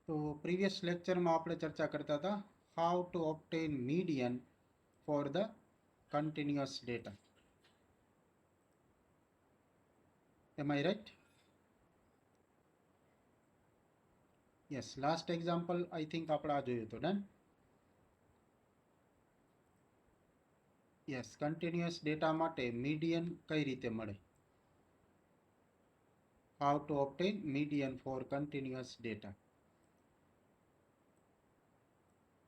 તો પ્રીવિયસ લેક્ચરમાં આપણે ચર્ચા કરતા હતા how to obtain median for the continuous data. Am I right? Yes, last example I think આપણે આ જોયું હતું. ડન. યસ, કન્ટિન્યુઅસ ડેટા માટે મીડિયન કઈ રીતે મળે? How to obtain median for continuous data.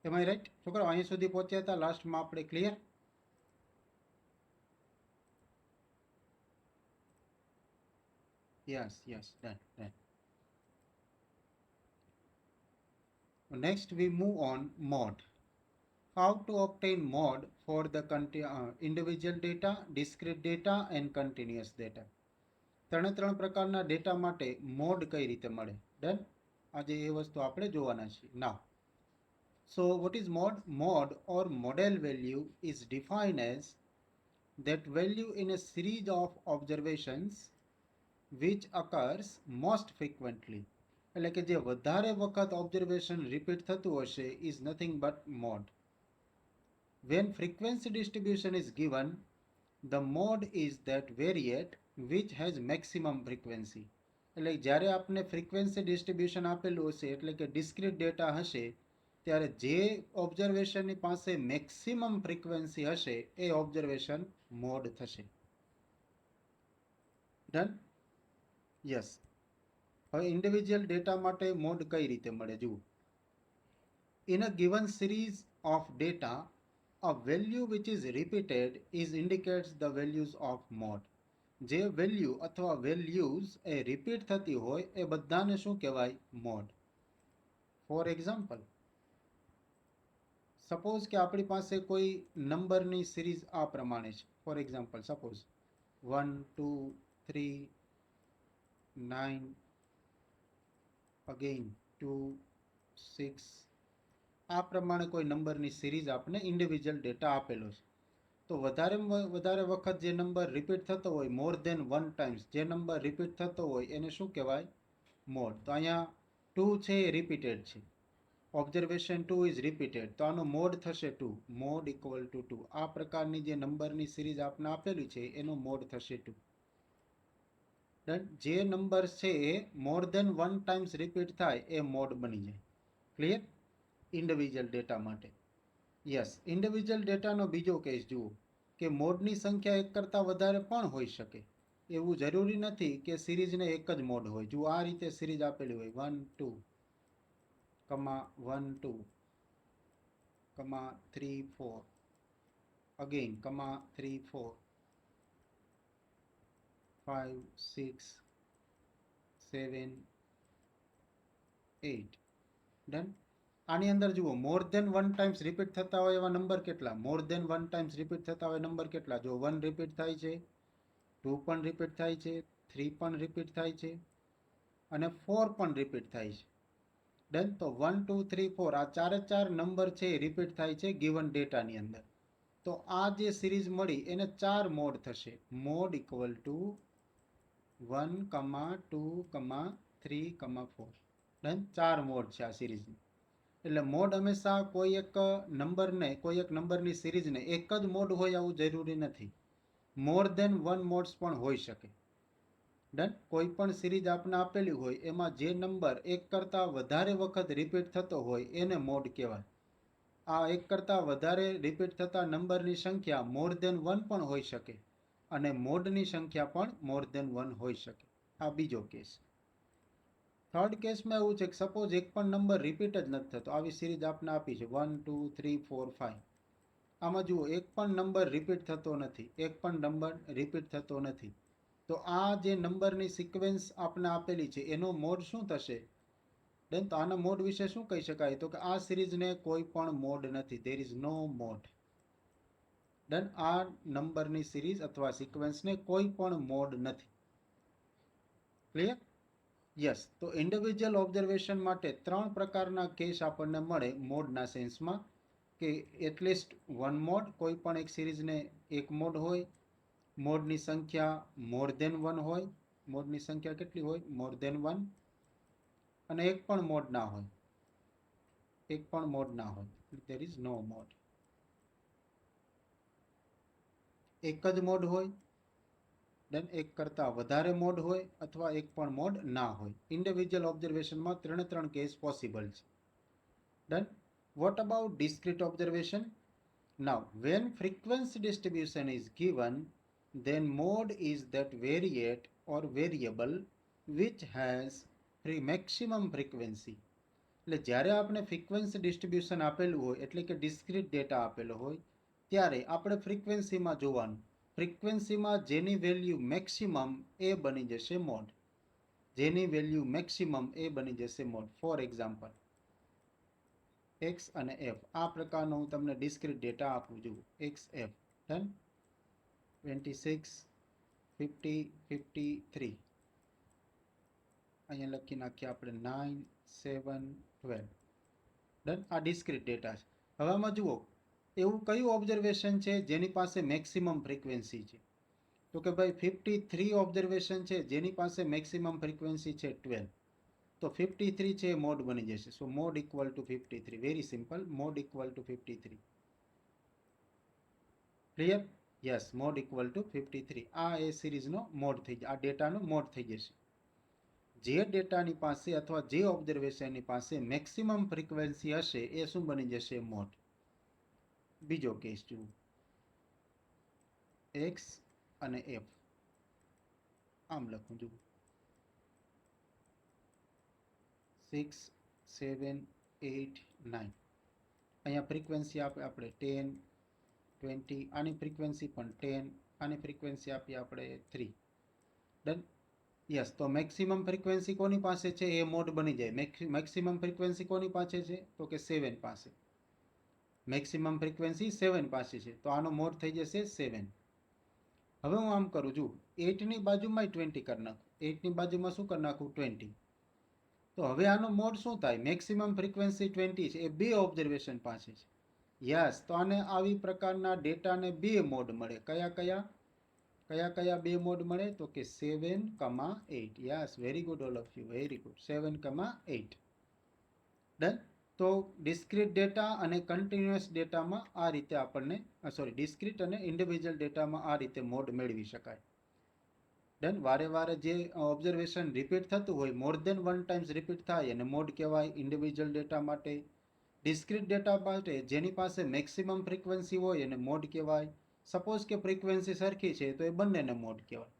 Am I right? છોકરાઓ અહીં સુધી પહોંચ્યા હતા લાસ્ટમાં આપણે? Clear? Yes yes, done done. Next we move on mode. How to obtain mode for the individual data, discrete data and continuous data. ત્રણ પ્રકારના data માટે મોડ કઈ રીતે મળે? ડન. આજે એ વસ્તુ આપણે જોવાના છીએ. નાવ, so what is mode? Mode or model value is defined as that value in a series of observations which occurs most frequently. એટલે કે જે વધારે વખત ઓબ્ઝર્વેશન રિપીટ થતું હશે is nothing but mode. When frequency distribution is given, the mode is that variate which has maximum frequency. એટલે જ્યારે આપણે ફ્રીક્વન્સી ડિસ્ટ્રીબ્યુશન આપેલું હશે એટલે કે ડિસ્ક્રીટ ડેટા હશે ત્યારે જે ઓબ્ઝર્વેશનની પાસે મેક્સિમમ ફ્રીક્વન્સી હશે એ ઓબ્ઝર્વેશન મોડ થશે. ડન. યસ. હવે ઇન્ડિવિજ્યુઅલ ડેટા માટે મોડ કઈ રીતે મળે જુઓ. In a given series of data, a value which is repeated is indicates the values of mode. જે વેલ્યુ અથવા વેલ્યુઝ એ રિપીટ થતી હોય એ બધાને શું કહેવાય? મોડ. ફોર એક્ઝામ્પલ, સપોઝ કે આપણી પાસે કોઈ નંબરની સિરીઝ આ પ્રમાણે છે. ફોર એક્ઝામ્પલ, સપોઝ 1 2 3 9 અગેન 2 6 આ પ્રમાણે કોઈ નંબરની સિરીઝ આપણે ઇન્ડિવિજ્યુઅલ ડેટા આપેલો છે. તો વધારેમાં વધારે વખત જે નંબર રિપીટ થતો હોય મોર દેન 1 ટાઈમ્સ જે નંબર રિપીટ થતો હોય એને શું કહેવાય? મોડ. તો અહીંયા 2 છે એ રિપીટેડ છે. ઓબ્ઝર્વેશન 2 ઇઝ રિપીટેડ તો આનો મોડ થશે 2. Mode equal two 2. આ પ્રકારની જે નંબરની સિરીઝ આપણે આપેલી છે એનો મોડ થશે 2. જે નંબર છે એ મોર દેન 1 ટાઈમ્સ રિપીટ થાય એ મોડ બની જાય. ક્લિયર? ઇન્ડિવિજ્યુઅલ ડેટા માટે. યસ, ઇન્ડિવિજ્યુઅલ ડેટાનો બીજો કેસ જુઓ કે મોડની સંખ્યા એક કરતાં વધારે પણ હોઈ શકે. એવું જરૂરી નથી કે સિરીઝને એક જ મોડ હોય. જુઓ આ રીતે સિરીઝ આપેલી હોય 1 2 1 2 3 4 અગેન 3 4 5 6 7 8. ડન. આની અંદર જુઓ મોર દેન 1 ટાઈમ્સ રિપીટ થતા હોય એવા નંબર કેટલા? મોર દેન 1 ટાઈમ્સ રિપીટ થતા હોય નંબર કેટલા? જો 1 રિપીટ થાય છે, 2 પણ રિપીટ થાય છે, 3 પણ રિપીટ થાય છે અને 4 પણ રિપીટ થાય છે. ડન. તો 1 2 3 4 આ ચાર નંબર છે એ રિપીટ થાય છે ગિવન ડેટાની અંદર. તો આ જે સિરીઝ મળી એને 4 મોડ થશે. Mode equal two 1 2 3 4. Done. 4 mode છે આ સિરીઝની. એટલે મોડ હંમેશા કોઈ એક નંબરની સિરીઝને એક જ મોડ હોય આવું જરૂરી નથી. મોર દેન 1 મોડ્સ પણ હોઈ શકે. ડન. કોઈ પણ સિરીઝ આપણે આપેલી હોય એમાં જે નંબર એક કરતાં વધારે વખત રિપીટ થતો હોય એને મોડ કહેવાય. આ એક કરતાં વધારે રિપીટ થતા નંબરની સંખ્યા મોર દેન 1 પણ હોઈ શકે અને મોડની સંખ્યા પણ મોર દેન 1 હોઈ શકે. આ બીજો કેસ. થર્ડ કેસમાં એવું છે કે સપોઝ એક પણ નંબર રિપીટ જ નથી થતો. આવી સિરીઝ આપણે આપી છે 1 2 3 4 5. આમાં જુઓ એક પણ નંબર રિપીટ થતો નથી. એક પણ નંબર રિપીટ થતો નથી. તો આ જે નંબરની સિક્વન્સ આપણે આપેલી છે એનો મોડ શું થશે? ડન. તો આના મોડ વિશે શું કહી શકાય? તો કે આ સિરીઝને કોઈ પણ મોડ નથી. There is no mode. Done. આ નંબરની સિરીઝ અથવા સિક્વન્સને કોઈ પણ મોડ નથી. ક્લિયર? યસ. તો ઇન્ડિવિજ્યુઅલ ઓબ્ઝર્વેશન માટે 3 પ્રકારના કેસ આપણને મળે મોડના સેન્સમાં કે એટલીસ્ટ 1 મોડ, કોઈ પણ એક સિરીઝને એક મોડ હોય, મોડની સંખ્યા મોર દેન 1 હોય. મોડની સંખ્યા કેટલી હોય? મોર દેન 1. અને એક પણ મોડ ના હોય. એક પણ મોડ ના હોય, there is no mode. એક જ મોડ હોય, then એક કરતાં વધારે મોડ હોય અથવા એક પણ મોડ ના હોય. ઇન્ડિવિજ્યુઅલ ઓબ્ઝર્વેશનમાં ત્રણ કેસ પોસિબલ છે. Then what about discrete observation? Now when frequency distribution is given, then mode is that variate or variable which has maximum frequency. એટલે જ્યારે આપણે ફ્રીક્વન્સી ડિસ્ટ્રીબ્યુશન આપેલું હોય એટલે કે ડિસ્ક્રીટ ડેટા આપેલો હોય ત્યારે આપણે ફ્રીક્વન્સીમાં જોવાનું, ફ્રીક્વન્સીમાં જેની વેલ્યુ મેક્સિમમ એ બની જશે મોડ, જેની વેલ્યુ મેક્સિમમ એ બની જશે મોડ. ફોર એક્ઝામ્પલ એક્સ અને એફ, આ પ્રકારનો હું તમને ડિસ્ક્રીટ ડેટા આપું છું. એક્સ એફ ડન, 26 50 53, અહીંયા લખી નાખીએ આપણે 9 7 12 ડન. આ ડિસ્ક્રીટ ડેટા છે. હવે આમાં જુઓ એવું કયું ઓબ્ઝર્વેશન છે જેની પાસે મેક્સિમમ ફ્રીક્વન્સી છે? તો કે ભાઈ 53 ઓબ્ઝર્વેશન છે જેની પાસે મેક્સિમમ ફ્રીક્વન્સી છે 12. તો 53 છે એ મોડ બની જશે. So mode equal to 53. Very simple, mode equal to 53. Clear? Yes, mode equal to 53. આ એ સિરીઝનો મોડ થઈ જાય, આ ડેટાનો મોડ થઈ જશે. જે ડેટાની પાસે અથવા જે ઓબ્ઝર્વેશનની પાસે મેક્સિમમ ફ્રીક્વન્સી હશે એ શું બની જશે? મોડ. બીજો કેસ જુઓ, એક્સ અને એફ, આમ લખું જુઓ 6 7 8 9. અહીંયા ફ્રીક્વન્સી આપે આપણે 10 20, આની ફ્રીક્વન્સી પણ 10, આની ફ્રીક્વન્સી આપીએ આપણે 3. ડન. યસ, તો મેક્સિમમ ફ્રીક્વન્સી કોની પાસે છે એ મોડ બની જાય. મેક્સિમમ ફ્રીક્વન્સી કોની પાસે છે? તો કે 7 પાસે. મેક્સિમમ ફ્રીક્વન્સી 7 પાસે છે, તો આનો મોડ થઈ જશે 7. હવે હું આમ કરું છું, 8ની બાજુમાં 20 કરી નાખું, 8ની બાજુમાં શું કરી નાખું? 20. તો હવે આનો મોડ શું થાય? મેક્સિમમ ફ્રીક્વન્સી 20 છે, એ બે ઓબ્ઝર્વેશન પાસે છે. યસ, તો આને આવી પ્રકારના ડેટાને બે મોડ મળે. કયા કયા કયા કયા બે મોડ મળે? તો કે 7,8. Yes, very good all of you, very good. 7,8. Done. તો ડિસ્ક્રીટ ડેટા અને કન્ટિન્યુઅસ ડેટામાં આ રીતે આપણને ડિસ્ક્રીટ અને ઇન્ડિવિજ્યુઅલ ડેટામાં આ રીતે મોડ મેળવી શકાય. ડન. વારે વારે જે ઓબ્ઝર્વેશન રિપીટ થતું હોય, મોર દેન વન ટાઈમ્સ રિપીટ થાય અને મોડ કહેવાય ઇન્ડિવિજ્યુઅલ ડેટા માટે. ડિસ્ક્રીટ ડેટા માટે જેની પાસે મેક્સિમમ ફ્રીક્વન્સી હોય એને મોડ કહેવાય. સપોઝ કે ફ્રીક્વન્સી સરખી છે તો એ બંનેને મોડ કહેવાય.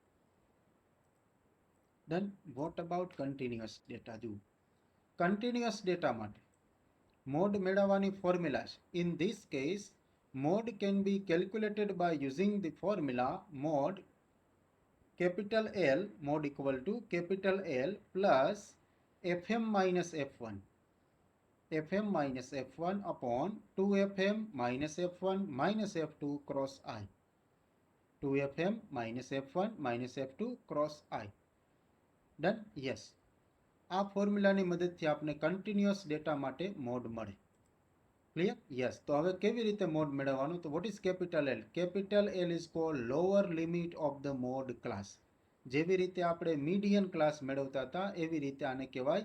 Done. What about continuous data? જુઓ, કન્ટિન્યુઅસ ડેટા માટે મોડ મેળવવાની ફોર્મ્યુલા છે. In this case mode can be calculated by using the formula mode capital L, mod equal to capital L plus fm minus f1, fm minus f1 upon 2fm minus f1 minus f2 cross I, 2fm minus f1 minus f2 cross I. Done. Yes, આ ફોર્મ્યુલાની મદદથી આપણે continuous data માટે mode મળે. Clear? Yes. તો હવે કેવી રીતે mode મેળવવાનું? તો what is capital L? Capital L is called lower limit of the mode class. જેવી રીતે આપણે મીડિયન ક્લાસ મેળવતા હતા એવી રીતે આને કહેવાય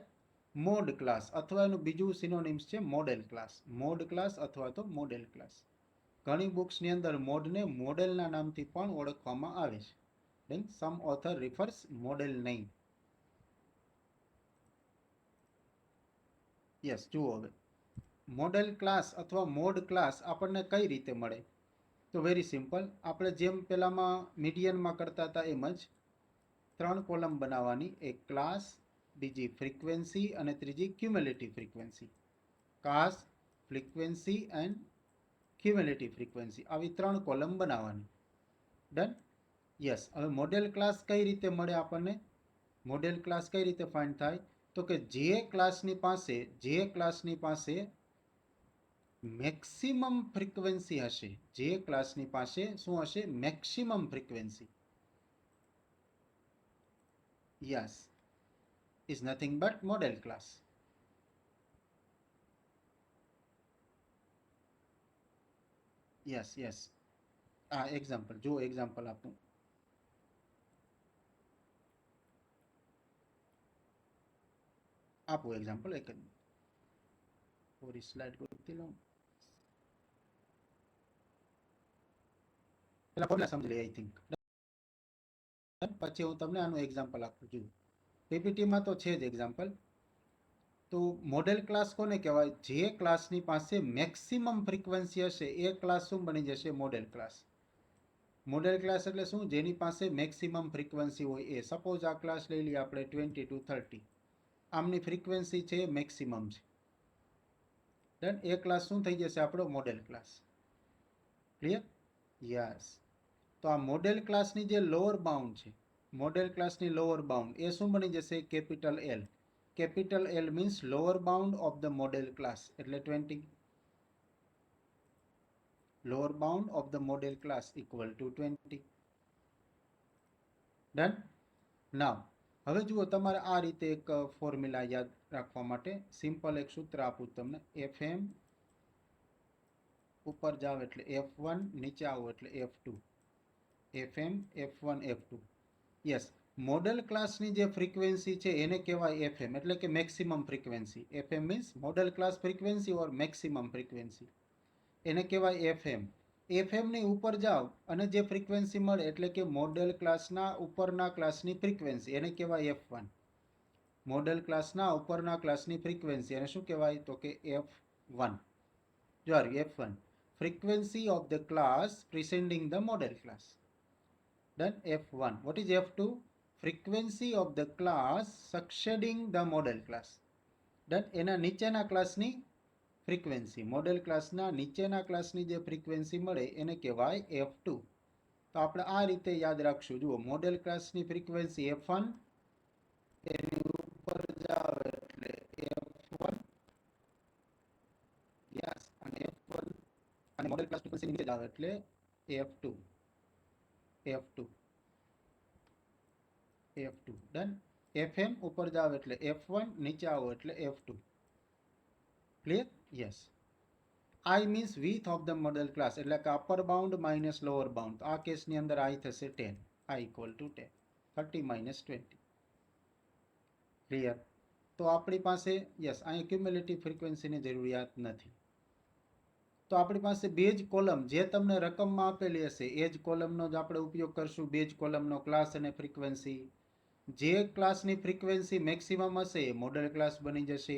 મોડ ક્લાસ, અથવા એનું બીજું સિનોનિમ્સ છે મોડેલ ક્લાસ. મોડ ક્લાસ અથવા તો મોડેલ ક્લાસ. ઘણી બુક્સની અંદર મોડને મોડેલના નામથી પણ ઓળખવામાં આવે છે. Then some author refers modal name. Yes, જુઓ હવે મોડેલ ક્લાસ અથવા મોડ ક્લાસ આપણને કઈ રીતે મળે? તો વેરી સિમ્પલ, આપણે જેમ પહેલામાં મીડિયનમાં કરતા હતા એમ જ 3 કોલમ બનાવવાની. એક ક્લાસ, બીજી ફ્રીક્વન્સી અને ત્રીજી cumulative frequency. Class, frequency and cumulative frequency, આવી 3 કોલમ બનાવવાની. ડન. યસ. હવે મોડેલ ક્લાસ કઈ રીતે મળે આપણને? મોડેલ ક્લાસ કઈ રીતે ફાઇન્ડ થાય? તો કે જે ક્લાસની પાસે મેક્સિમમ ફ્રીક્વન્સી હશે, જે ક્લાસની પાસે શું હશે? Maximum frequency. Yes, is nothing but model class. Yes yes. આ એક્ઝામ્પલ જુઓ, એક્ઝામ્પલ આપું. આપું એક્ઝામ્પલ એક જ. પૂરી સ્લાઇડ ગોતી લઉં, પેલા ફોર્મ્યુલા સમજી લઈએ. આઈ થિંક પછી હું તમને આનું એક્ઝામ્પલ આપું છું. પીપીટીમાં તો છે જ એક્ઝામ્પલ. તો મોડેલ ક્લાસ કોને કહેવાય? જે ક્લાસની પાસે મેક્સિમમ ફ્રીક્વન્સી હશે એ ક્લાસ શું બની જશે? Model class. મોડેલ ક્લાસ એટલે શું? જેની પાસે મેક્સિમમ ફ્રીક્વન્સી હોય એ. સપોઝ આ ક્લાસ લઈ લઈએ આપણે 20 to 30, આમની ફ્રીક્વન્સી છે મેક્સિમમ છે. ડન. એ ક્લાસ શું થઈ જશે? આપણો મોડેલ ક્લાસ. ક્લિયર? યસ. તો આ મોડેલ ક્લાસની જે લોઅર બાઉન્ડ છે, મોડેલ ક્લાસની લોઅર બાઉન્ડ એ શું બની જશે? Capital L. Capital L means lower bound of the modal class, એટલે 20. Lower bound of the modal class equal to 20. Done. Now હવે જુઓ, તમારે આ રીતે એક ફોર્મ્યુલા યાદ રાખવા માટે સિમ્પલ એક સૂત્ર આપું તમને. FM ઉપર જાવ એટલે F1, નીચે આવો એટલે F2. FM, F1, F2. Yes. Model ક્લાસની જે ફ્રીક્વન્સી છે એને કહેવાય FM, એટલે કે maximum frequency. FM means modal class frequency or maximum frequency, એને કહેવાય FM. FM ની ઉપર જાઓ અને જે ફ્રીક્વન્સી મળે એટલે કે મોડેલ ક્લાસના ઉપરના ક્લાસની ફ્રીક્વન્સી, એને કહેવાય F1. મોડેલ ક્લાસના ઉપરના ક્લાસની ફ્રીક્વન્સી એને શું કહેવાય? તો કે F1. જો આવ્યું F1, frequency of the class preceding the modal class. Then F1. What is F2? Frequency of the class succeeding the model class. Then એના નીચેના ક્લાસની ફ્રીક્વન્સી, મોડેલ ક્લાસના નીચેના ક્લાસની જે ફ્રીક્વન્સી મળે એને કહેવાય F2. તો આપણે આ રીતે યાદ રાખશું. જુઓ, મોડેલ ક્લાસની ફ્રીક્વન્સી F1, એની ઉપર જાવ એટલે F1. યસ. અને F1 અને મોડેલ ક્લાસ ફ્રીક્વન્સી નીચે જાવ એટલે F2. F2. F2. Done. FM ઉપર જાવ એટલે F1, નીચે આવો એટલે F2. Clear? Yes. I means width of the modal class, એટલે કે upper bound minus lower bound. આ કેસની અંદર I થશે 10. I equal to 10. 30 minus 20. Clear? તો આપણી પાસે યસ, અહીં ક્યુમ્યુલેટિવ ફ્રીક્વન્સીની જરૂરિયાત નથી. તો આપણી પાસે બે જ કોલમ, જે તમને રકમમાં આપેલી હશે એ જ કોલમનો જ આપણે ઉપયોગ કરશું. બે જ કોલમનો ક્લાસ અને ફ્રીક્વન્સી. જે ક્લાસની ફ્રીક્વન્સી મેક્સિમમ હશે એ મોડેલ ક્લાસ બની જશે.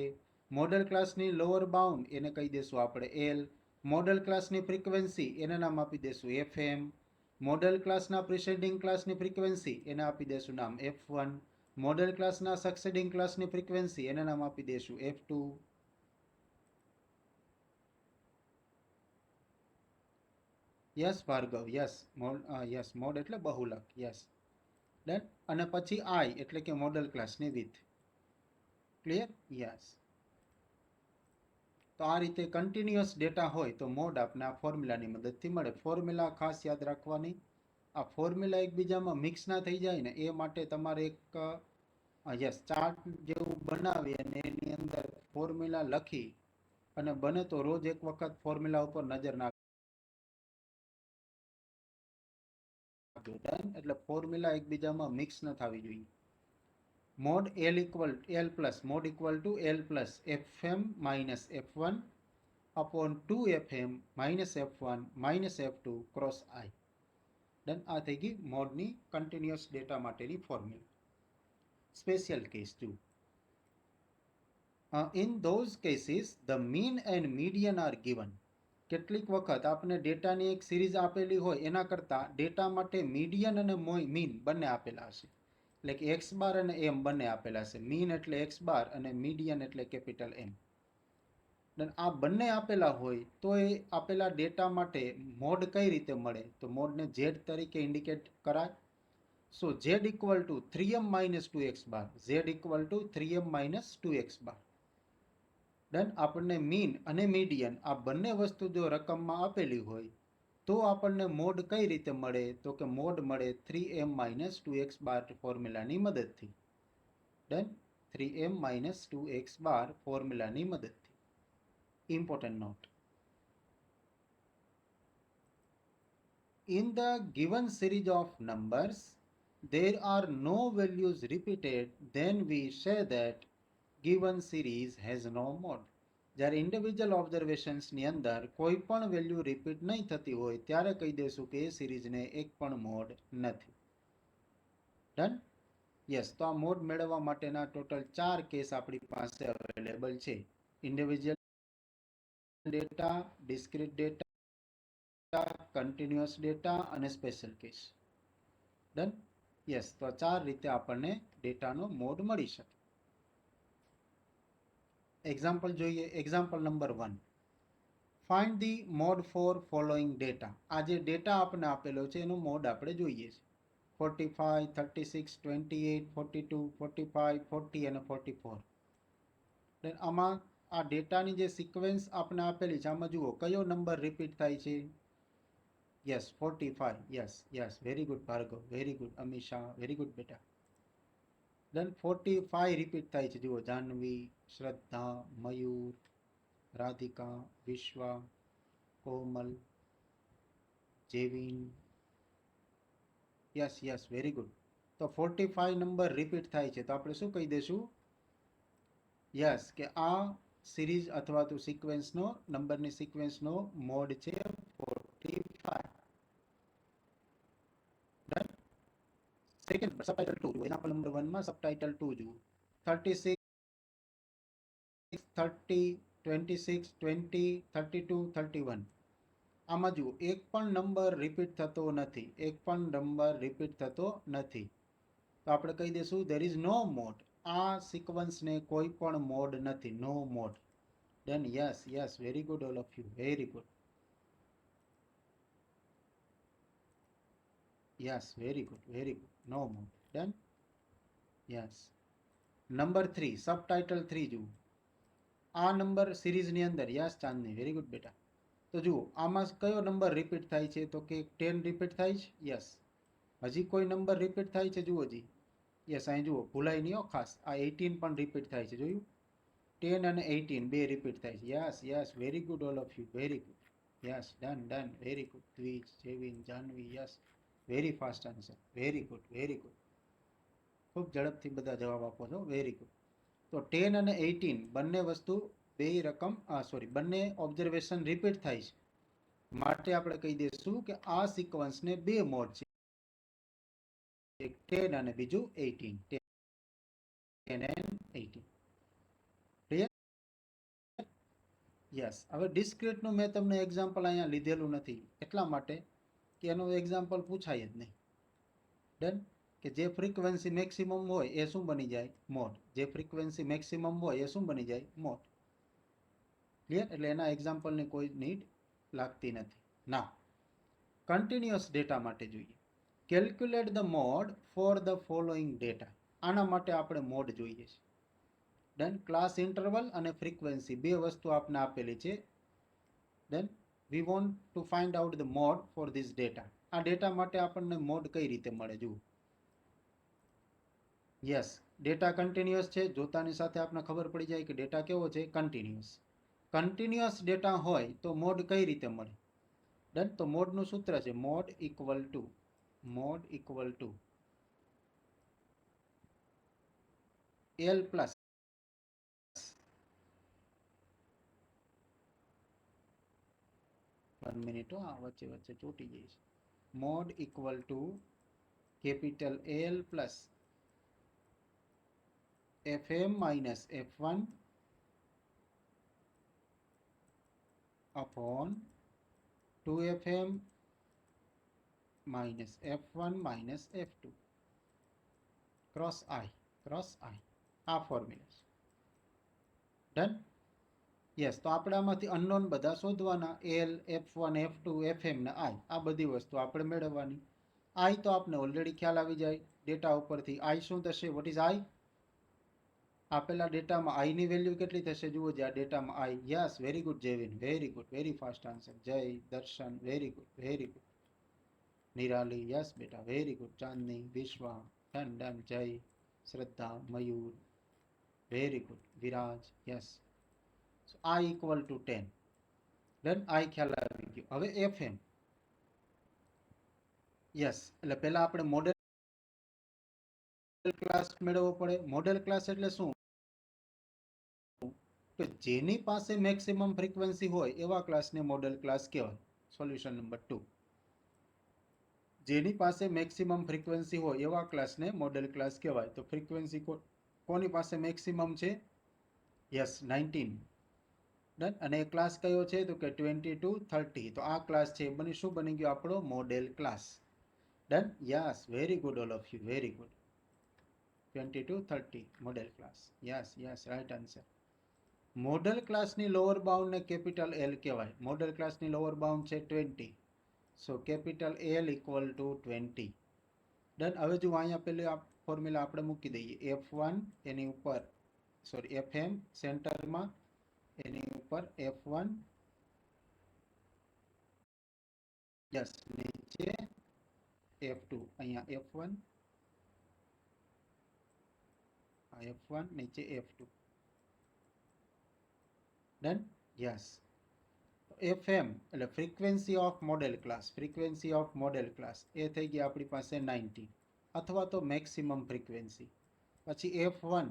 મોડેલ ક્લાસની લોઅર બાઉન્ડ એને કહી દેશું આપણે L. મોડેલ ક્લાસની ફ્રીક્વન્સી એને નામ આપી દેશું FM. મોડેલ ક્લાસના પ્રિસેડિંગ ક્લાસની ફ્રીક્વન્સી એને આપી દેશું નામ F1. મોડેલ ક્લાસના સક્સેડિંગ ક્લાસની ફ્રીક્વન્સી એને નામ આપી દેશું F2. Yes Bhargav, yes. Yes, mode એટલે બહુલક. યસ. ડન. અને પછી I એટલે કે મોડેલ ક્લાસની વિથ. ક્લિયર? યસ. તો આ રીતે કન્ટિન્યુઅસ ડેટા હોય તો મોડ આપને આ ફોર્મ્યુલાની મદદથી મળે. ફોર્મ્યુલા ખાસ યાદ રાખવાની. આ ફોર્મ્યુલા એકબીજામાં મિક્સ ના થઈ જાય ને એ માટે તમારે એક યસ ચાર્ટ જેવું બનાવી અને એની અંદર ફોર્મ્યુલા લખી અને બને તો રોજ એક વખત ફોર્મ્યુલા ઉપર નજર નાખજો. એટલે ફોર્મ્યુલા એકબીજામાં મિક્સ ન થવી જોઈએ. Mode L equal L plus mode equal two L plus FM minus F1 upon 2FM minus F1 minus F2 cross I. Done. આ થઈ ગઈ મોડની કન્ટિન્યુઅસ ડેટા માટેની ફોર્મ્યુલા. સ્પેશિયલ કેસ જુઓ. In those cases the mean and median R given. કેટલીક વખત આપણે ડેટાની એક સિરીઝ આપેલી હોય એના કરતાં ડેટા માટે મીડિયન અને મીન બંને આપેલા હશે. એટલે કે એક્સ બાર અને એમ બંને આપેલા હશે. મીન એટલે એક્સ બાર અને મીડિયન એટલે કેપિટલ M. આ બંને આપેલા હોય તો એ આપેલા ડેટા માટે મોડ કઈ રીતે મળે? તો મોડને Z તરીકે ઇન્ડિકેટ કરાય. સો Z equal to 3M minus 2x bar. Z equal to 3M minus 2x bar. Done. આપણને મીન અને મીડિયન આ બંને વસ્તુ જો રકમમાં આપેલી હોય તો આપણને મોડ કઈ રીતે મળે? તો કે મોડ મળે 3M minus 2x bar ફોર્મ્યુલાની મદદથી. Done. 3M minus 2x bar ફોર્મ્યુલાની મદદથી. Important note. In the given series of numbers, there are no values repeated, then we say that given series has no mode. જ્યારે individual ઓબ્ઝર્વેશન્સની અંદર કોઈ પણ value repeat નહીં થતી હોય ત્યારે કહી દઈશું કે એ સિરીઝને એક પણ મોડ નથી. ડન? યસ. તો આ મોડ મેળવવા માટેના ટોટલ 4 કેસ આપણી પાસે અવેલેબલ છે. Individual data, discrete data, continuous data અને સ્પેશિયલ કેસ. ડન? યસ. તો 4 રીતે આપણને ડેટાનો મોડ મળી શકે. એક્ઝામ્પલ જોઈએ. Example number 1. Find the mode for following data. આ જે ડેટા આપણને આપેલો છે એનો મોડ આપણે જોઈએ છે. 45, 36, 28, 42, 45, 40 અને 44. આમાં આ ડેટાની જે સિક્વન્સ આપણે આપેલી છે આમાં જુઓ કયો નંબર રિપીટ થાય છે. Yes, 45. Yes yes, very good Bhargav, very good Amisha, very good બેટા. દેન 45 રિપીટ થાય છે. જુઓ Jahnavi, Shraddha, Mayur, Radhika, Vishwa, Komal, Jevin. Yes yes, very good. તો 45 નંબર રિપીટ થાય છે તો આપણે શું કહી દઈશું? યસ, કે આ સિરીઝ અથવા તો સિક્વન્સનો નંબરની સિક્વન્સનો મોડ છે 45. ડન? સેકન્ડ સબટાઇટલ 2 જુઓ. એક્ઝામ્પલ નંબર 1 માં સબટાઇટલ 2 જુઓ. 36, 30, 26, 20, 32, 31. આમાં જુઓ એક પણ નંબર રિપીટ થતો નથી. એક પણ નંબર રિપીટ થતો નથી. તો આપણે કહી દઈશું there is no mode. આ સિક્વન્સને કોઈ પણ મોડ નથી. No mode. Done? Yes yes, very good all of you, very good. Yes, very good, very good. No mode. Done? Yes. Number 3, subtitle 3 જુઓ. આ નંબર સિરીઝની અંદર, યસ ચાંદની, વેરી ગુડ બેટા. તો જુઓ આમાં કયો નંબર રિપીટ થાય છે? તો કે 10 રિપીટ થાય છે. યસ. હજી કોઈ નંબર રિપીટ થાય છે? જુઓ જી. યસ, અહીં જુઓ ભૂલાય નહીં હો ખાસ. આ 18 પણ રિપીટ થાય છે. જોયું? 10 અને 18 બે રિપીટ થાય છે. Yes yes, very good all of you, very good. Yes, done done, very good. Dwij, Jevin, Jahnavi, yes, very fast answer, very good, very good. ખૂબ ઝડપથી બધા જવાબ આપો છો, વેરી ગુડ. તો 10 અને 18 બંને વસ્તુ બંને ઓબ્ઝર્વેશન રિપીટ થાય છે. માટે આપણે કહી દઈશું કે આ સિક્વન્સને બે મોડ છે. એક 10 અને બીજું 18. 10 and 18. ક્લિયર? યસ. હવે ડિસ્ક્રીટનું મેં તમને એક્ઝામ્પલ અહીંયા લીધેલું નથી એટલા માટે કે એનું એક્ઝામ્પલ પૂછાય જ નહીં. ડન? કે જે ફ્રીક્વન્સી મેક્સિમમ હોય એ શું બની જાય? મોડ. જે ફ્રીક્વન્સી મેક્સિમમ હોય એ શું બની જાય? મોડ. ક્લિયર? એટલે એના એક્ઝામ્પલની કોઈ નીડ લાગતી નથી. ના, કન્ટિન્યુઅસ ડેટા માટે જોઈએ. Calculate the mode for the following data. આના માટે આપણે મોડ જોઈએ છે. ડન? ક્લાસ ઇન્ટરવલ અને ફ્રીક્વન્સી બે વસ્તુ આપને આપેલી છે. Done? We want to find out the mode for this data. આ ડેટા માટે આપણને મોડ કઈ રીતે મળે? જુઓ. યસ, ડેટા કન્ટિન્યુઅસ છે. જોતાની સાથે આપણને ખબર પડી જાય કે ડેટા કેવો છે? કન્ટિન્યુઅસ. કન્ટિન્યુઅસ ડેટા હોય તો મોડ કઈ રીતે મળે? ડન? તો મોડનું સૂત્ર છે mode equal to L plus 1 minute, વચ્ચે વચ્ચે ચોટી જાય છે. Mode equal two capital L plus FM minus F1 upon 2FM minus F1 minus F2 cross I. આ ફોર્મ્યુલા છે. ડન? યસ. તો આપણે આમાંથી અનનોન બધા શોધવાના. એલ, F1, F2, FM ને I. આ બધી વસ્તુ આપણે મેળવવાની. I તો આપણે ઓલરેડી ખ્યાલ આવી જાય ડેટા ઉપરથી. I શું થશે? What is I? આપેલા ડેટામાં I ની વેલ્યુ કેટલી થશે? જુઓ જે આ ડેટામાં I. Yes, very good Jevin, very good, very fast answer. Jay, Darshan, very good, very good. Nirali, yes બેટા, very good. Chandni, Vishwa, done done. Jay, Shraddha, Mayur, very good. Viraj, yes. I equal to 10. Done? I ખ્યાલ આવી ગયો. હવે FM. યસ, એટલે પહેલા આપણે મોડેલ ક્લાસ મેળવવો પડે. મોડેલ ક્લાસ એટલે શું? તો જેની પાસે મેક્સિમમ ફ્રીક્વન્સી હોય એવા ક્લાસને મોડેલ ક્લાસ કહેવાય. Solution number 2. જેની પાસે મેક્સિમમ ફ્રીક્વન્સી હોય એવા ક્લાસને મોડેલ ક્લાસ કહેવાય. તો ફ્રીક્વન્સી કોની પાસે મેક્સિમમ છે? યસ, 19. ડન. અને ક્લાસ કયો છે? તો કે 20 to 30. તો આ ક્લાસ છે શું બની ગયો આપણો? Modal class. Done. Yes, very good all of you, very good. 20 to 30 modal class. Yes yes, right answer. Modal ક્લાસની લોઅર બાઉન્ડને કેપિટલ એલ કહેવાય. મોડેલ ક્લાસની લોઅર બાઉન્ડ છે 20. So capital L equal to 20. Done. હવે જો અહીંયા પેલી formula આપણે મૂકી દઈએ. F1 એની ઉપર, સોરી, FM સેન્ટરમાં, એની ઉપર F1, યસ, નીચે F2. અહીંયા F1, F1 નીચે F2. ડન. યસ. FM એટલે frequency of modal class. Frequency of modal class એ થઈ ગઈ આપણી પાસે 90 અથવા તો મેક્સિમમ ફ્રીક્વન્સી. પછી F1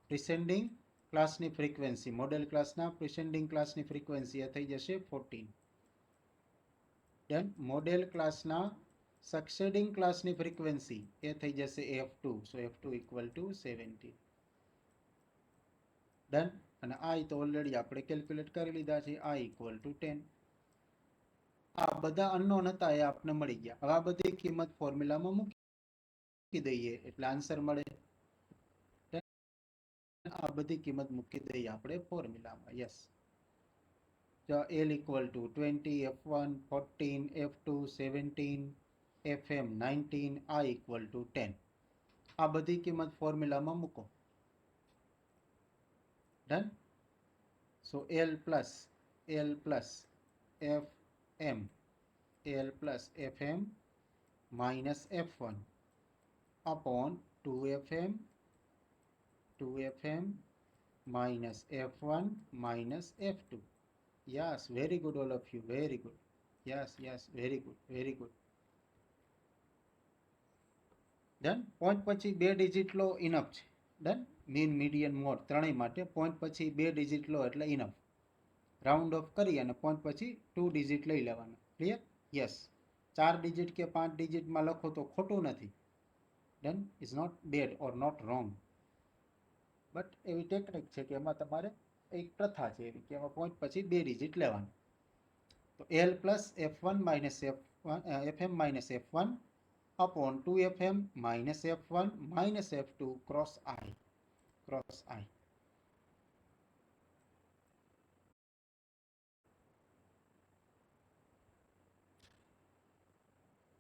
પ્રિસેન્ડિંગ ક્લાસની ફ્રીક્વન્સી, મોડેલ ક્લાસના પ્રિસેન્ડિંગ ક્લાસની ફ્રીક્વન્સી એ થઈ જશે 14. ડન. મોડેલ ક્લાસના સક્સેડિંગ ક્લાસની ફ્રીક્વન્સી એ થઈ જશે F2. So F2 equal to 70. Done. અને I તો ઓલરેડી આપણે કેલ્ક્યુલેટ કરી લીધા છે. I equal to 10. આ બધા અનનોન હતા એ આપને મળી ગયા. હવે આ બધી કિંમત ફોર્મ્યુલામાં મૂકી દઈએ એટલે આન્સર મળે. આ બધી કિંમત મૂકી દઈએ આપણે ફોર્મ્યુલામાં. Yes. L equal to 20, F1 14, F2 17, FM 19, I equal to 10. આ બધી કિંમત ફોર્મ્યુલામાં મૂકો. Done. So L plus FM, L plus FM minus F1 upon 2FM minus F1 minus F2. Yes, very good all of you, very good. Yes, very good, very good. Done. Point પછી 2 digit લો, enough છે. Done. Mean, median, mode ત્રણેય માટે point પછી 2 digit લો એટલે enough. Round of કરી અને point પછી 2 digit લઈ લેવાના. ક્લિયર? યસ. 4 ડિજિટ કે 5 ડિજિટમાં લખો તો ખોટું નથી. Done. Is not bad or not wrong. But એવી ટેકનિક છે કે એમાં તમારે એક પ્રથા છે એવી કે એમાં પોઈન્ટ પછી 2 ડિજિટ લેવાના. તો L plus F1 minus FM minus F1 upon 2FM minus F1 minus F2 cross I. Cross I.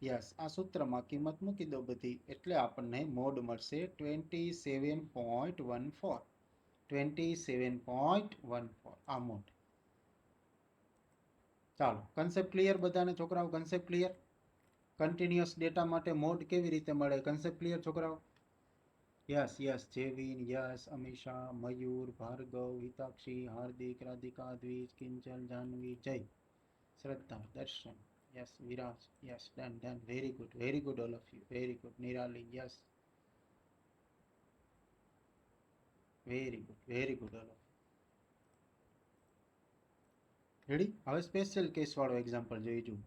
Yes. આ સૂત્રમાં કિંમત મૂકી દો બધી એટલે આપણને મોડ મળશે 27.14. 27.14 આ મોડ. ચાલો, કન્સેપ્ટ ક્લિયર બધાને છોકરાઓ? Concept clear? કન્ટિન્યુઅસ ડેટા માટે મોડ કેવી રીતે મળે? કન્સેપ્ટ ક્લિયર છોકરાઓ? Yes yes. Jevin, yes, Amisha, Mayur, Bhargav, Hitakshi, Hardik, Radhika, Dwij, Kinchal, Jahnavi, Jay, Shraddha, Darshan, yes, Viraj, yes, done. Very good all of you, very good. Nirali, yes, very good all of. Ready? હવે સ્પેશિયલ કેસ વાળો એક્ઝામ્પલ જોઈ જુઓ.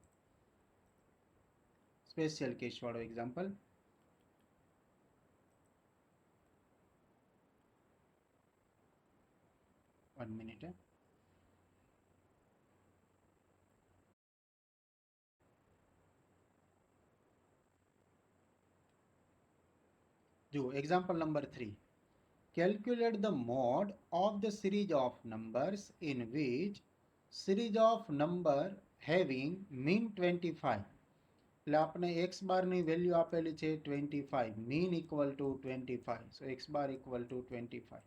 સ્પેશિયલ કેસ વાળો એક્ઝામ્પલ. One minute. જુઓ, example number 3. Calculate the mode of the series of numbers in which series of number having mean 25. એટલે આપણે x બારની value આપેલી છે 25, mean equal to 25, so x bar equal to 25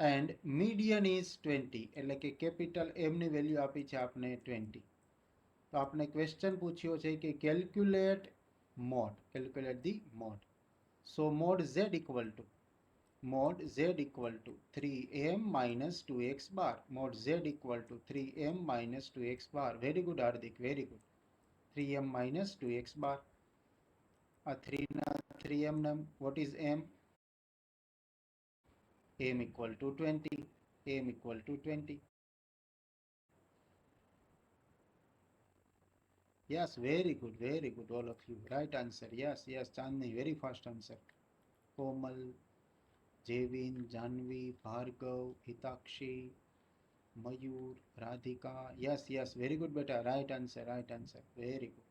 and median is 20, એટલે કે capital M ની value આપી છે આપણે 20. તો આપણે ક્વેશ્ચન પૂછ્યો છે કે calculate mode, calculate the mode. So mode z equal to 3m minus 2x bar. Mod z equal to 3m minus 2x bar. Very good, Hardik, very good. 3m minus 2x bar. 3 na 3m num. What is m? M equal to 20. m equal to 20. Yes, very good, all of you. Right answer. Yes, yes, Chandni, very fast answer. Komal, Jevin, Janvi, Bhargav, Hitakshi, Mayur, Radhika. Yes, yes, very good, beta. Right answer, right answer. Very good.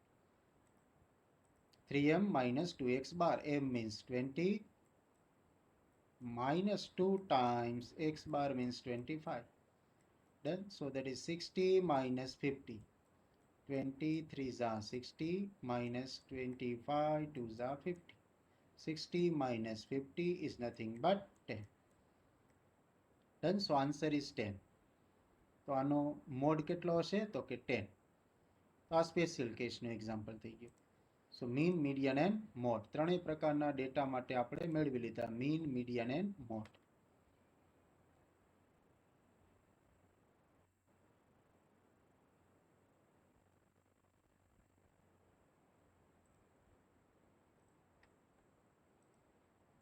3m minus 2x bar. M means 20 minus 2 times x bar means 25. Done. So that is 60 minus 50. 23 za 60 minus 25 2 za 50. 60 minus 50 is nothing but 10. Done. So answer is 10. તો આનો mode કેટલો હશે તો કે 10. તો આ special કેસનું example થઈ ગયું. સો મીન, મીડિયન એન્ડ મોડ ત્રણેય પ્રકારના ડેટા માટે આપણે મેળવી લીધા mean, median and mode.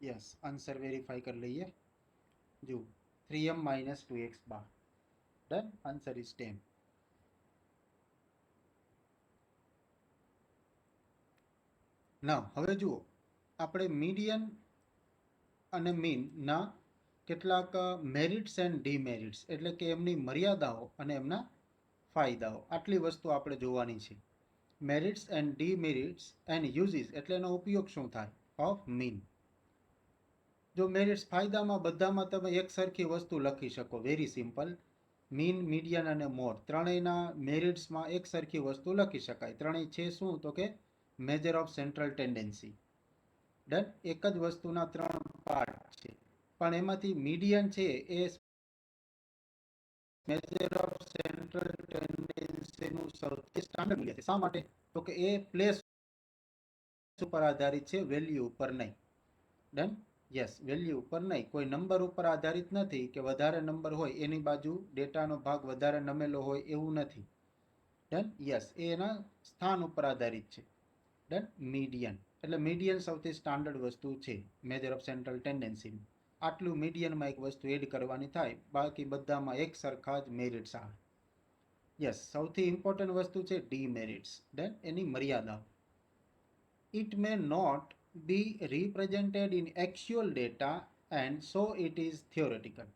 Yes, answer verify કરી લઈએ. જો 3m minus 2x bar. Done. Answer is 10. નાવ હવે જુઓ, આપણે મીડિયન અને મીનના કેટલાક મેરિટ્સ એન્ડ ડીમેરિટ્સ એટલે કે એમની મર્યાદાઓ અને એમના ફાયદાઓ આટલી વસ્તુ આપણે જોવાની છે. મેરિટ્સ એન્ડ ડીમેરિટ્સ એન્ડ યુઝિસ એટલે એનો ઉપયોગ શું થાય ઓફ મીન. જો મેરિટ્સ ફાયદામાં બધામાં તમે એક સરખી વસ્તુ લખી શકો, વેરી સિમ્પલ. મીન, મીડિયન અને મોડ ત્રણેયના મેરિટ્સમાં એક સરખી વસ્તુ લખી શકાય. ત્રણેય છે શું તો કે major of central tendency. Done. એક જ વસ્તુના ત્રણ પાર્ટ છે, પણ એમાંથી મીડિયન છે એ મેજર ઓફ સેન્ટ્રલ ટેન્ડન્સીનું સૌથી સ્ટાન્ડર્ડ મૂલ્ય છે. શા માટે તો કે એ પ્લેસ ઉપર આધારિત છે, વેલ્યુ ઉપર નહીં. ડન. યસ, વેલ્યુ ઉપર નહીં, કોઈ નંબર ઉપર આધારિત નથી કે વધારે નંબર હોય એની બાજુ ડેટાનો ભાગ વધારે નમેલો હોય એવું નથી. ડન. યસ, એ એના સ્થાન ઉપર આધારિત છે. ડન. મીડિયન એટલે મીડિયન સૌથી સ્ટાન્ડર્ડ વસ્તુ છે મેજર ઓફ સેન્ટ્રલ ટેન્ડન્સી. આટલું મીડિયનમાં એક વસ્તુ એડ કરવાની થાય, બાકી બધામાં એક સરખા જ મેરિટ્સ આવે. યસ, સૌથી ઇમ્પોર્ટન્ટ વસ્તુ છે ડીમેરિટ્સ. ડન. એની મર્યાદા. It may not be represented in actual data and so it is theoretical.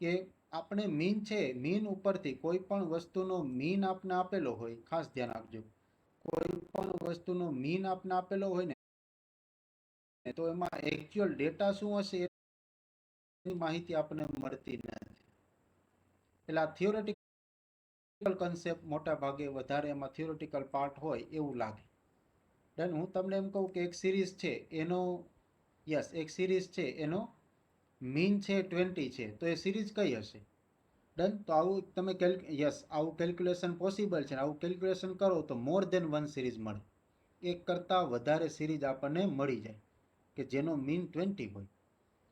કે આપણે મીન છે, મીન ઉપરથી કોઈ પણ વસ્તુનો મીન આપને આપેલો હોય, ખાસ ધ્યાન આપજો. કોઈ પણ વસ્તુનો મીન આપને આપેલો હોય ને તો એમાં એકચ્યુઅલ ડેટા શું હશે એની માહિતી આપણને મળતી નથી. એટલે આ થિયોરેટિકલ કન્સેપ્ટ મોટા ભાગે વધારે એમાં થિયોરેટિકલ પાર્ટ હોય એવું લાગે. ડન. હું તમને એમ કહું કે એક સિરીઝ છે એનો, યસ, એક સિરીઝ છે એનો મીન છે 20 છે, તો એ સિરીઝ કઈ હશે? ડન. તો આવું તમે યસ, આવું કેલ્ક્યુલેશન પોસિબલ છે. આવું કેલ્ક્યુલેશન કરો તો મોર દેન વન સિરીઝ મળે. એક કરતાં વધારે સિરીઝ આપણને મળી જાય કે જેનો મીન 20 હોય.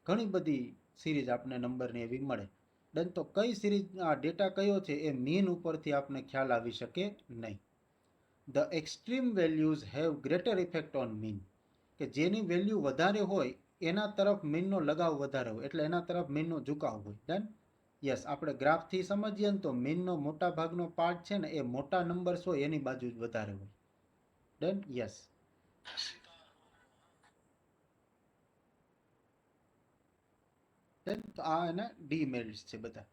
ઘણી બધી સિરીઝ આપણને નંબરની એવી મળે. ડન. તો કઈ સિરીઝ આ ડેટા કયો છે એ મીન ઉપરથી આપણને ખ્યાલ આવી શકે નહીં. The extreme values have greater effect on mean. કે જેની વેલ્યુ વધારે હોય એના તરફ મીનનો લગાવ વધારે હોય, એટલે એના તરફ મીનનો ઝુકાવ હોય. ડન. યસ, આપણે ગ્રાફથી સમજીએ ને તો મીનનો મોટા ભાગનો પાર્ટ છે ને એ મોટા નંબર્સ હોય એની બાજુ જ વધારે હોય. ડન. યસ. ડન. તો આ એના ડીમેરિટ્સ છે બધા.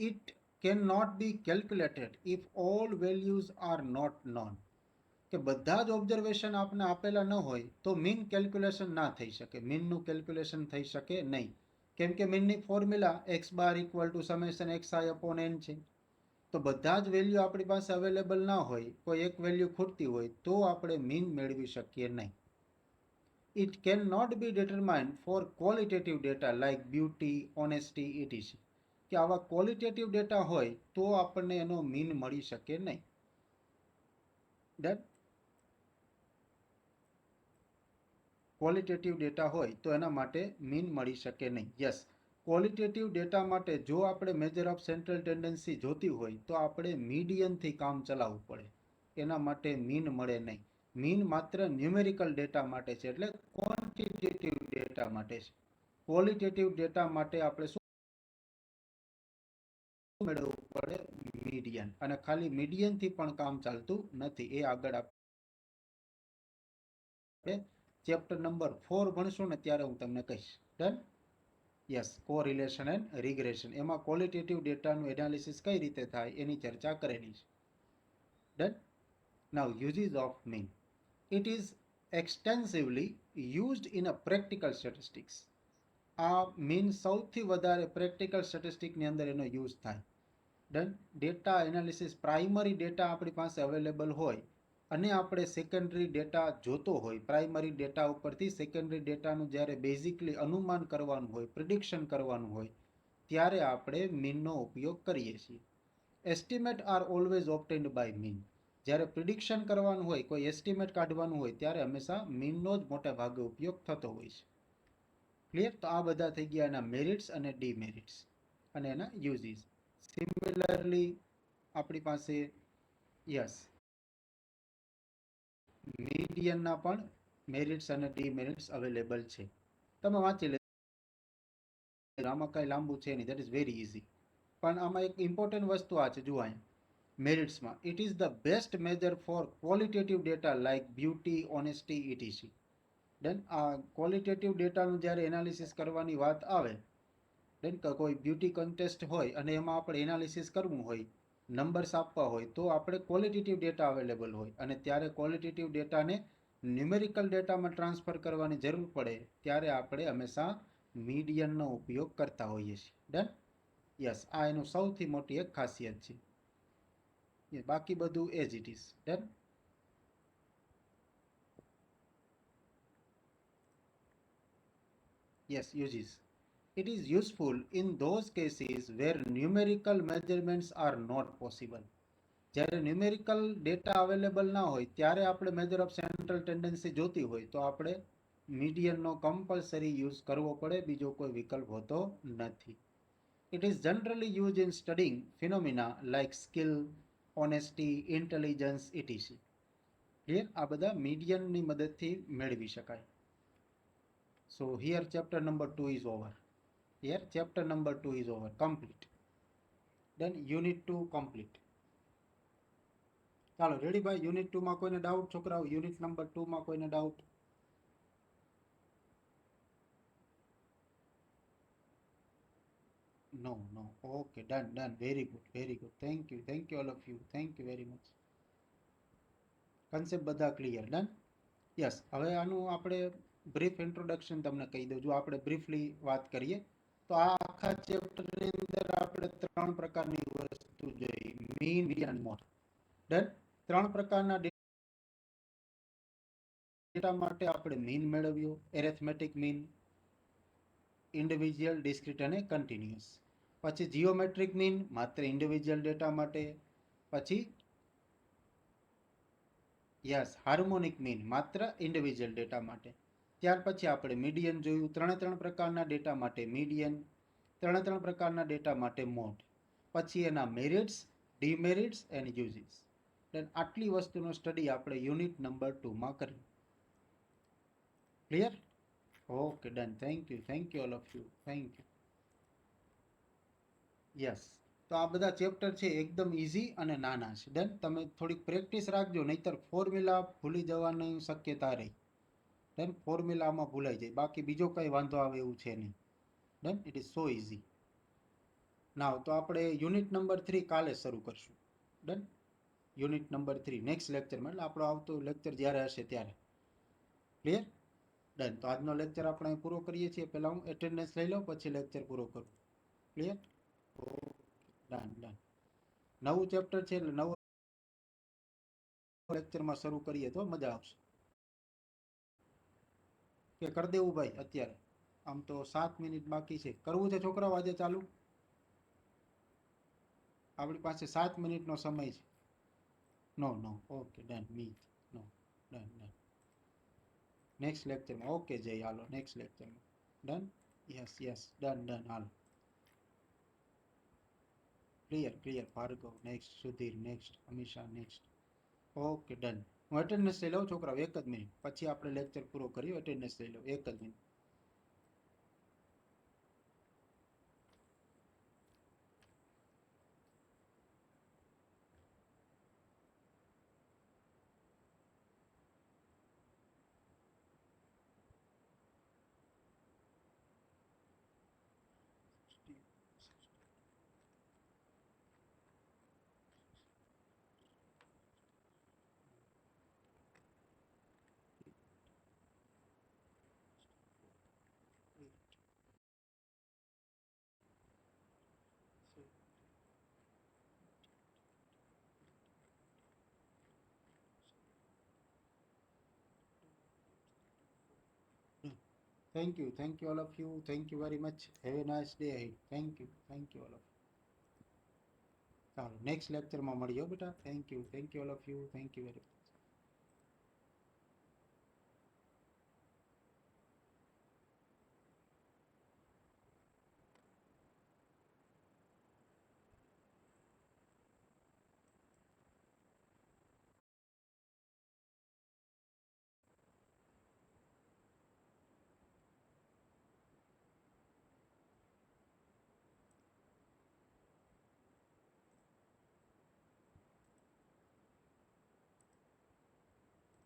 It cannot be calculated if all values are not known. કે બધા જ ઓબ્ઝર્વેશન આપને આપેલા ન હોય તો મીન કેલ્ક્યુલેશન ના થઈ શકે, મીનનું કેલ્ક્યુલેશન થઈ શકે નહીં. કેમ કે મીનની formula x bar equal to summation x i upon n છે. તો બધા જ વેલ્યુ આપણી પાસે અવેલેબલ ના હોય, કોઈ એક વેલ્યુ ખૂટતી હોય તો આપણે મીન મેળવી શકીએ નહીં. It cannot be determined for qualitative data like beauty, honesty, etc. કે આવા ક્વોલિટેટિવ ડેટા હોય તો આપણને એનો મીન મળી શકે નહીં. ડન. ક્વોલિટેટિવ ડેટા હોય તો એના માટે મીન મળી શકે નહીં. યસ, ક્વોલિટેટિવ ડેટા માટે જો આપણે મેજર ઓફ સેન્ટ્રલ ટેન્ડન્સી જોતી હોય તો આપણે મીડિયનથી કામ ચલાવવું પડે. એના માટે મીન મળે નહીં. મીન માત્ર ન્યુમેરિકલ ડેટા માટે છે, એટલે ક્વોન્ટિટેટિવ ડેટા માટે છે. ક્વોલિટેટિવ ડેટા માટે આપણે શું મેળવવું પડે? મીડિયન. અને ખાલી મીડિયનથી પણ કામ ચાલતું નથી. એ આગળ આપણે ચેપ્ટર નંબર 4 ભણશું ને ત્યારે હું તમને કહીશ. Done? Yes, correlation and regression. એમાં ક્વોલિટેટિવ ડેટાનું એનાલિસિસ કઈ રીતે થાય એની ચર્ચા કરેલી છે. Done? Now uses of mean. It is extensively used in a practical statistics. આ મીન સૌથી વધારે પ્રેક્ટિકલ સ્ટેટિસ્ટિકની અંદર એનો યુઝ થાય. Done? Data analysis, primary data આપણી પાસે અવેલેબલ હોય અને આપણે સેકન્ડરી ડેટા જોતો હોય, પ્રાઇમરી ડેટા ઉપરથી સેકન્ડરી ડેટાનું જ્યારે બેઝિકલી અનુમાન કરવાનું હોય, પ્રિડિક્શન કરવાનું હોય, ત્યારે આપણે મીનનો ઉપયોગ કરીએ છીએ. Estimate are always obtained by mean. જ્યારે પ્રિડિક્શન કરવાનું હોય, કોઈ એસ્ટિમેટ કાઢવાનું હોય, ત્યારે હંમેશા મીનનો જ મોટા ભાગે ઉપયોગ થતો હોય છે. ક્લિયર? તો આ બધા થઈ ગયા એના મેરિટ્સ અને ડીમેરિટ્સ અને એના યુઝીસ. સિમિલરલી આપણી પાસે યસ મીડિયનના પણ મેરિટ્સ અને ડીમેરિટ્સ અવેલેબલ છે. તમે વાંચી લે, આમાં કઈ લાંબુ છે નહીં, દેટ ઇઝ વેરી ઇઝી. પણ આમાં એક ઇમ્પોર્ટન્ટ વસ્તુ આ છે, જુઓ અહીંયા મેરિટ્સમાં, it is the best measure for qualitative data like beauty, honesty, etc. Then આ ક્વોલિટેટિવ ડેટાનું જ્યારે એનાલિસિસ કરવાની વાત આવે, દેન કોઈ બ્યુટી કન્ટેસ્ટ હોય અને એમાં આપણે એનાલિસિસ કરવું હોય, નંબર્સ આપવા હોય, તો આપણે ક્વોલિટેટિવ ડેટા અવેલેબલ હોય અને ત્યારે ક્વોલિટેટિવ ડેટાને ન્યુમેરિકલ ડેટામાં ટ્રાન્સફર કરવાની જરૂર પડે, ત્યારે આપણે હંમેશા મીડિયનનો ઉપયોગ કરતા હોઈએ છીએ. ડન? યસ, આ એનું સૌથી મોટી એક ખાસિયત છે. બાકી બધું as it is. Done? Yes, uses. It is useful in those cases where numerical measurements are not possible. જ્યારે ન્યુમેરિકલ ડેટા અવેલેબલ ના હોય ત્યારે આપણે મેજર ઓફ સેન્ટ્રલ ટેન્ડન્સી જોતી હોય તો આપણે મીડિયનનો કમ્પલસરી યુઝ કરવો પડે, બીજો કોઈ વિકલ્પ હોતો નથી. It is generally used in studying phenomena like skill, honesty, intelligence, etc. Clear? આ બધા મીડિયનની મદદથી મેળવી શકાય. So here chapter number 2 is over. Here chapter number 2 is over, complete. Then unit 2 complete. ચાલો રેડી ભાઈ? યુનિટ 2 માં કોઈને ડાઉટ છોકરાઓ? યુનિટ નંબર 2 માં કોઈને doubt? No no. Okay, done done. Very good, very good. Thank you all of you. Thank you very much. Concept બધા clear? Done? Yes. હવે આનું આપણે બ્રીફ ઇન્ટ્રોડક્શન તમને કહી દઉં. જો આપણે બ્રીફલી વાત કરીએ તો આ આખા ચેપ્ટરની અંદર આપણે 3 પ્રકારની વસ્તુ જોઈ: મીન, મીડિયન, મોડ. ડન? 3 પ્રકારના ડેટા માટે આપણે મીન મેળવ્યો, એરેથમેટિક મીન, ઇન્ડિવિજ્યુઅલ, ડિસ્ક્રીટ અને કન્ટિન્યુઅસ. પછી જીઓમેટ્રિક મીન માત્ર ઇન્ડિવિજ્યુઅલ ડેટા માટે. પછી યસ, હાર્મોનિક મીન માત્ર ઇન્ડિવિજ્યુઅલ ડેટા માટે. ત્યાર પછી આપણે મીડિયન જોયું. 3 પ્રકારના ડેટા માટે મીડિયન, 3 પ્રકારના ડેટા માટે મોડ. પછી એના મેરિટ્સ, ડીમેરિટ્સ એન્ડ યુઝીસ. દેન આટલી વસ્તુનો સ્ટડી આપણે યુનિટ નંબર 2 માં કર્યું. Clear? Okay, done. Thank you all of you. Thank you. Yes. તો આ બધા ચેપ્ટર છે એકદમ ઇઝી અને નાના છે. ડન? તમે થોડીક પ્રેક્ટિસ રાખજો, નહીતર ફોર્મ્યુલા ભૂલી જવાની શક્યતા રહી. ડન? ફોર્મ્યુલામાં ભૂલાઈ જાય, બાકી બીજો કંઈ વાંધો આવે એવું છે નહીં. Done? It is so easy. Now તો આપણે યુનિટ નંબર 3 કાલે શરૂ કરશું. ડન? યુનિટ નંબર 3 નેક્સ્ટ લેક્ચરમાં, એટલે આપણો આવતો લેક્ચર જ્યારે હશે ત્યારે. ક્લિયર? ડન. તો આજનો લેક્ચર આપણે પૂરો કરીએ છીએ. પહેલાં હું એટેન્ડન્સ લઈ લઉં, પછી લેક્ચર પૂરો કરું. ક્લિયર? Done done. નવું ચેપ્ટર છે એટલે નવું લેક્ચરમાં શરૂ કરીએ તો મજા આવશે. કે કરી દેવું ભાઈ અત્યારે? આમ તો 7 મિનિટ બાકી છે. કરવું છે છોકરાઓ આજે ચાલુ? આપણી પાસે 7 મિનિટનો સમય છે. No no. Okay, done. મી નો. Done done. નેક્સ્ટ લેક્ચરમાં. ઓકે જય, હાલો નેક્સ્ટ લેક્ચરમાં. Done? Yes yes. Done done. હાલો. Clear Bhargav next, Sudhir next, Amisha next. Okay done. હું એટેન્ડન્સ લઈ લઉં છોકરાઓ, એક જ મિનિટ, પછી આપણે લેક્ચર પૂરો કર્યો. એટેન્ડન્સ લઈ લઉં એક જ minute. Thank you all of you. Thank you very much. Have a nice day ahead. Thank you all of you. ચાલો નેક્સ્ટ લેક્ચરમાં મળીએ બેટા. Thank you all of you. Thank you very much.